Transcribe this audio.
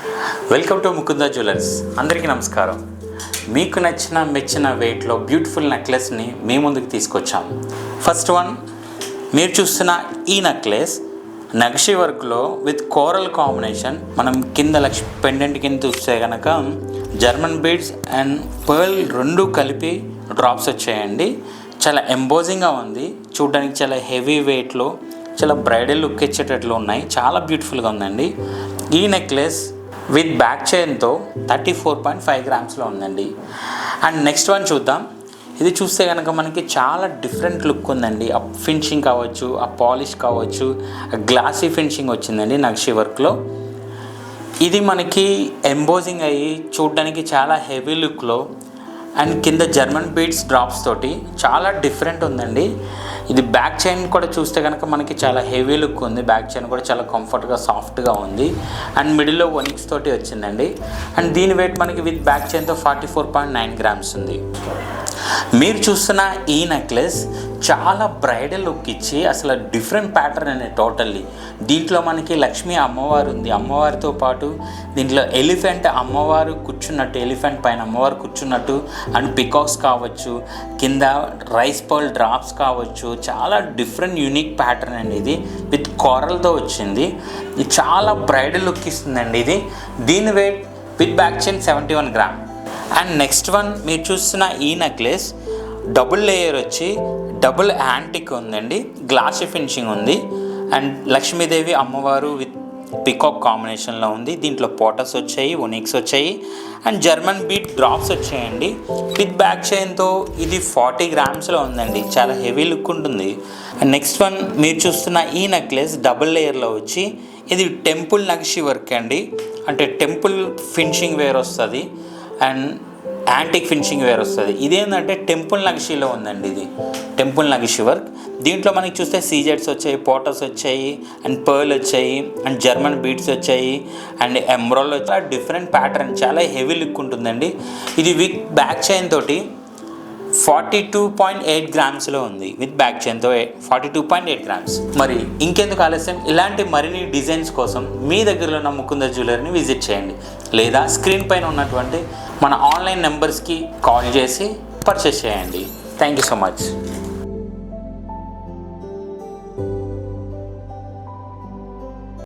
Welcome to Mukunda jewellers. అందరికీ నమస్కారం. మీకు నచ్చిన మెచ్చిన వెయిట్లో బ్యూటిఫుల్ నెక్లెస్ని మీ ముందుకు తీసుకొచ్చాం. ఫస్ట్ వన్ మీరు చూస్తున్న ఈ నెక్లెస్ నక్షి వర్క్లో విత్ కోరల్ కాంబినేషన్. మనం కింద పెండెంట్ కింద చూస్తే కనుక జర్మన్ బీడ్స్ అండ్ పర్ల్ రెండు కలిపి డ్రాప్స్ వచ్చాయండి. చాలా ఎంబోజింగ్గా ఉంది, చూడడానికి చాలా హెవీ వెయిట్లో చాలా బ్రైడల్ లుక్ ఇచ్చేటట్లు ఉన్నాయి. చాలా బ్యూటిఫుల్గా ఉందండి. ఈ నెక్లెస్ విత్ బ్యాక్ చైన్తో 34.5 గ్రామ్స్లో ఉందండి. అండ్ నెక్స్ట్ వన్ చూద్దాం. ఇది చూస్తే కనుక మనకి చాలా డిఫరెంట్ లుక్ ఉందండి. ఆ ఫినిషింగ్ కావచ్చు, ఆ పాలిష్ కావచ్చు, ఆ గ్లాసీ ఫినిషింగ్ వచ్చిందండి నక్షి వర్క్లో. ఇది మనకి ఎంబోజింగ్ అయ్యి చూడడానికి చాలా హెవీ లుక్లో అండ్ కింద జర్మన్ బీడ్స్ డ్రాప్స్ తోటి చాలా డిఫరెంట్ ఉందండి. ఇది బ్యాక్ చైన్ కూడా చూస్తే కనుక మనకి చాలా హెవీ లుక్ ఉంది. బ్యాక్ చైన్ కూడా చాలా కంఫర్ట్గా సాఫ్ట్గా ఉంది అండ్ మిడిల్లో ఒనిక్స్ తోటి వచ్చిందండి. అండ్ దీని వెయిట్ మనకి విత్ బ్యాక్ చైన్తో 44.9 గ్రామ్స్ ఉంది. మీరు చూస్తున్న ఈ నెక్లెస్ చాలా బ్రైడల్ లుక్ ఇచ్చి అసలు డిఫరెంట్ ప్యాటర్న్ అనే టోటల్లీ. దీంట్లో మనకి లక్ష్మీ అమ్మవారు ఉంది. అమ్మవారితో పాటు దీంట్లో ఎలిఫెంట్ అమ్మవారు కూర్చున్నట్టు, ఎలిఫెంట్ పైన అమ్మవారు కూర్చున్నట్టు అండ్ పికాక్స్ కావచ్చు, కింద రైస్ పర్ల్ డ్రాప్స్ కావచ్చు, చాలా డిఫరెంట్ యూనిక్ ప్యాటర్న్ అండి. ఇది విత్ కోరల్తో వచ్చింది. ఇది చాలా బ్రైడల్ లుక్ ఇస్తుందండి. ఇది దీని weight with back chain 71 gram. And next one మీరు చూస్తున్న ఈ నెక్లెస్ డబుల్ లేయర్ వచ్చి డబుల్ యాంటిక్ ఉందండి. గ్లాసీ ఫినిషింగ్ ఉంది అండ్ లక్ష్మీదేవి అమ్మవారు విత్ పికాక్ కాంబినేషన్లో ఉంది. దీంట్లో పోటస్ వచ్చాయి, ఒనిక్స్ వచ్చాయి అండ్ జర్మన్ బీట్ డ్రాప్స్ వచ్చాయండి. విత్ బ్యాక్ చైన్తో ఇది 40 గ్రామ్స్లో ఉందండి. చాలా హెవీ లుక్ ఉంటుంది. అండ్ నెక్స్ట్ వన్ మీరు చూస్తున్న ఈ నెక్లెస్ డబుల్ లేయర్లో వచ్చి ఇది టెంపుల్ నక్షి వర్క్ అండి. అంటే టెంపుల్ ఫినిషింగ్ వేర్ వస్తుంది అండ్ యాంటిక్ ఫినిషింగ్ వేర్ వస్తుంది. ఇదేంటంటే టెంపుల్ నక్షిలో ఉందండి. ఇది టెంపుల్ నక్షి వర్క్. దీంట్లో మనకి చూస్తే సీజెట్స్ వచ్చాయి, పోటస్ వచ్చాయి అండ్ పర్ల్ వచ్చాయి అండ్ జర్మన్ బీడ్స్ వచ్చాయి అండ్ ఎమ్రాల్డ్ వచ్చి డిఫరెంట్ ప్యాటర్న్ చాలా హెవీ లుక్ ఉంటుందండి. ఇది విత్ బ్యాక్ చైన్ తోటి 42.8 గ్రామ్స్లో ఉంది. విత్ బ్యాక్ చైన్తో 42.8 గ్రామ్స్. మరి ఇంకెందుకు ఆలస్యం, ఇలాంటి మరిన్ని డిజైన్స్ కోసం మీ దగ్గరలో ఉన్న ముకుంద జ్యువెలరీని విజిట్ చేయండి లేదా స్క్రీన్ పైన ఉన్నటువంటి మన ఆన్లైన్ నెంబర్స్కి కాల్ చేసి పర్చేస్ చేయండి. Thank you so much.